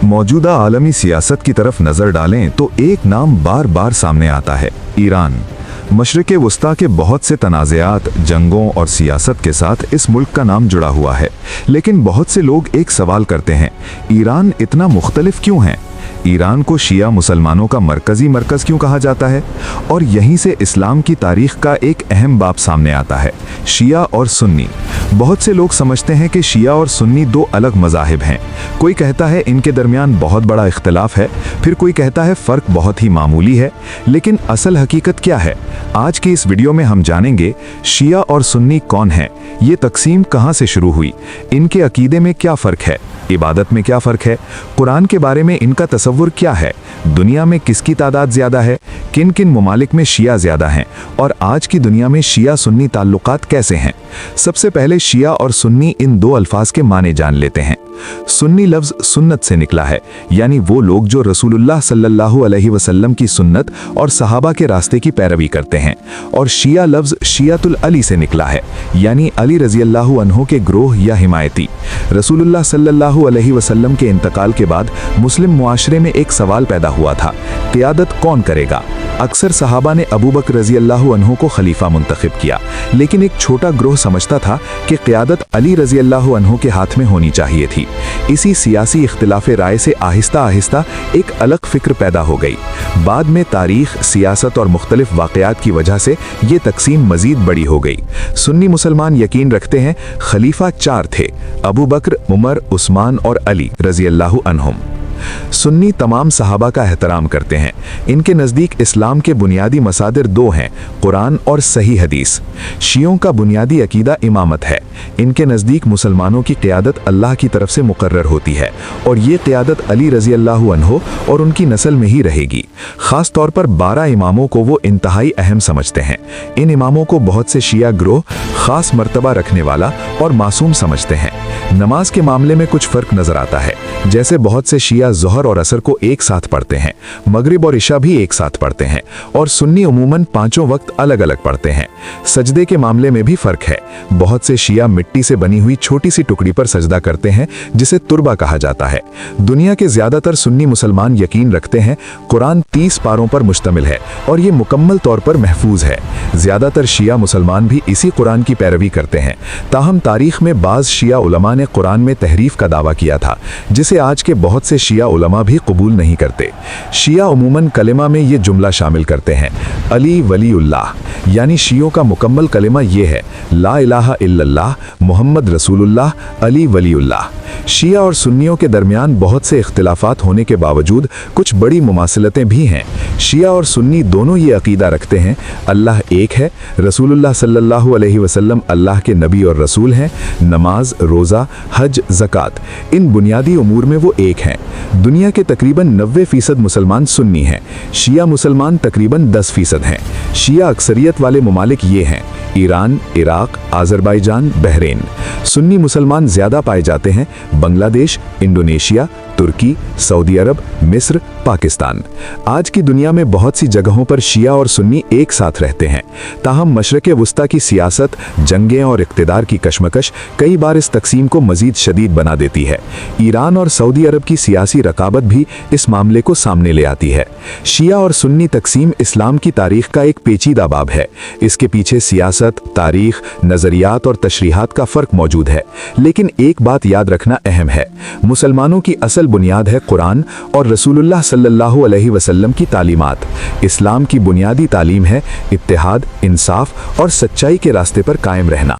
मौजूदा आलमी सियासत की तरफ नज़र डालें तो एक नाम बार बार सामने आता है, ईरान। मशरिक़ वस्ता के बहुत से तनाज़ात, जंगों और सियासत के साथ इस मुल्क का नाम जुड़ा हुआ है। लेकिन बहुत से लोग एक सवाल करते हैं, ईरान इतना मुख्तलिफ क्यों है? ईरान को शिया मुसलमानों का मरकज़ी मरकज़ क्यों कहा जाता है? और यहीं से इस्लाम की तारीख़ का एक अहम बाब सामने आता है, शिया और सुन्नी। बहुत से लोग समझते हैं कि शिया और सुन्नी दो अलग मज़ाहिब हैं। कोई कहता है इनके दरमियान बहुत बड़ा इख्तलाफ है, फिर कोई कहता है फ़र्क बहुत ही मामूली है। लेकिन असल हकीकत क्या है? आज की इस वीडियो में हम जानेंगे शिया और सुन्नी कौन है, ये तकसीम कहाँ से शुरू हुई, इनके अकीदे में क्या फ़र्क है, इबादत में क्या फ़र्क है, कुरान के बारे में इनका तसव्वुर क्या है, दुनिया में किसकी तादाद ज़्यादा है, किन किन ममालिक में शिया ज़्यादा हैं, और आज की दुनिया में शिया सुन्नी ताल्लुकात कैसे हैं। सबसे पहले शिया और सुन्नी इन दो अल्फाज के माने जान लेते हैं। सुन्नी लफ्ज़ सुन्नत से निकला है, यानी वो लोग जो रसूलुल्लाह सल्लल्लाहु अलैहि वसल्लम की सुन्नत और सहाबा के रास्ते की पैरवी करते हैं। और शिया लफ्ज़ शियातुल अली से निकला है, यानी अली रज़ियल्लाहु अन्हु के ग्रोह या हिमायती। रसूलुल्लाह सल्लल्लाहु अलैहि वसल्लम के इंतकाल के बाद मुस्लिम मुआशरे में एक सवाल पैदा हुआ था, क़ियादत कौन करेगा? अक्सर सहाबा ने अबू बकर रज़ियल्लाहु अन्हु को खलीफा मुंतखब किया, लेकिन एक छोटा ग्रोह समझता था कि क़ियादत अली रज़ियल्लाहु अन्हु के हाथ में होनी चाहिए थी। इसी सियासी इख्तिलाफ राय से आहिस्ता आहिस्ता एक अलग फिक्र पैदा हो गई। बाद में तारीख, सियासत और मुख्तलिफ वाक़यात की वजह से ये तकसीम मज़ीद बड़ी हो गई। सुन्नी मुसलमान यकीन रखते हैं खलीफा चार थे, अबू बकर, उमर, उस्मान और अली रज़ियल्लाहु अन्हुम। सुन्नी तमाम सहाबा का एहतराम करते हैं। इनके नज़दीक इस्लाम के बुनियादी मसादिर दो हैं, कुरान और सही हदीस। शियों का बुनियादी अकीदा इमामत है। इनके नज़दीक मुसलमानों की क़ियादत अल्लाह की तरफ से मुकर्रर होती है, और ये क़ियादत अली रज़ियल्लाहु अन्हु और उनकी नस्ल में ही रहेगी। ख़ास तौर पर 12 इमामों को वो इंतहाई अहम समझते हैं। इन इमामों को बहुत से शिया ग्रोह ख़ास मर्तबा रखने वाला और मासूम समझते हैं। नमाज के मामले में कुछ फ़र्क नज़र आता है, जैसे बहुत से शिया ज़ोहर और असर को एक साथ पढ़ते हैं, मगरिब और इशा भी एक साथ पढ़ते हैं, और सुन्नी उमूमन पांचों वक्त अलग अलग पढ़ते हैं। सजदे के मामले में भी फ़र्क है। बहुत से शिया मिट्टी से बनी हुई छोटी सी टुकड़ी पर सजदा करते हैं, जिसे तुरबा कहा जाता है। दुनिया के ज़्यादातर सुन्नी मुसलमान यकीन रखते हैं कुरान 30 पारों पर मुश्तमिल है और ये मुकम्मल तौर पर महफूज है। ज़्यादातर शिया मुसलमान भी इसी कुरान की पैरवी करते हैं। ताहम तारीख़ में बाज़ शिया उलमा ने कुरान में तहरीफ का दावा किया था, जिसे आज के बहुत से शिया उलमा भी कबूल नहीं करते। शिया उमूमन कलिमा में ये जुमला शामिल करते हैं, अली वलीउल्लाह, यानी शियों का मुकम्मल कलिमा ये है, ला इलाहा इल्लल्लाह मुहम्मद रसूलुल्लाह अली वलीउल्लाह। शिया और सुन्नियों के दरमियान बहुत से इख्तिलाफात होने के बावजूद कुछ बड़ी मुमासिलतें भी हैं। शिया और सुन्नी दोनों ये अकीदा रखते हैं अल्लाह एक है, रसूलुल्लाह सल्लल्लाहु अलैहि वसल्लम अल्लाह के नबी और रसूल हैं, नमाज, रोज़ा, हज, ज़कात, इन बुनियादी उमूर में वो एक हैं। दुनिया के तकरीबन 90% मुसलमान सुन्नी हैं। शिया मुसलमान तकरीबन 10% हैं। शिया अक्सरियत वाले ममालिक ये हैं, Iran, Iraq, Azerbaijan, Bahrain. Sunni मुसलमान ज़्यादा पाए जाते हैं बांग्लादेश, इंडोनेशिया, तुर्की, सऊदी अरब, मिस्र, पाकिस्तान। आज की दुनिया में बहुत सी जगहों पर शिया और सुन्नी एक साथ रहते हैं। ताहम मशरिक़ वस्ता की सियासत, जंगें और इक़्तिदार की कशमकश कई बार इस तकसीम को मज़ीद शदीद बना देती है। ईरान और सऊदी अरब की सियासी रकाबत भी इस मामले को सामने ले आती है। शिया और सुन्नी तकसीम इस्लाम की तारीख़ का एक पेचीदा बाब है। इसके पीछे सियासत, तारीख़, नज़रियात और तशरीहात का फ़र्क मौजूद है। लेकिन एक बात याद रखना अहम है, मुसलमानों की असल बुनियाद है कुरान और रसूलुल्लाह सल्लल्लाहु अलैहि वसल्लम की तालीमात। इस्लाम की बुनियादी तालीम है इत्तेहाद, इंसाफ और सच्चाई के रास्ते पर कायम रहना।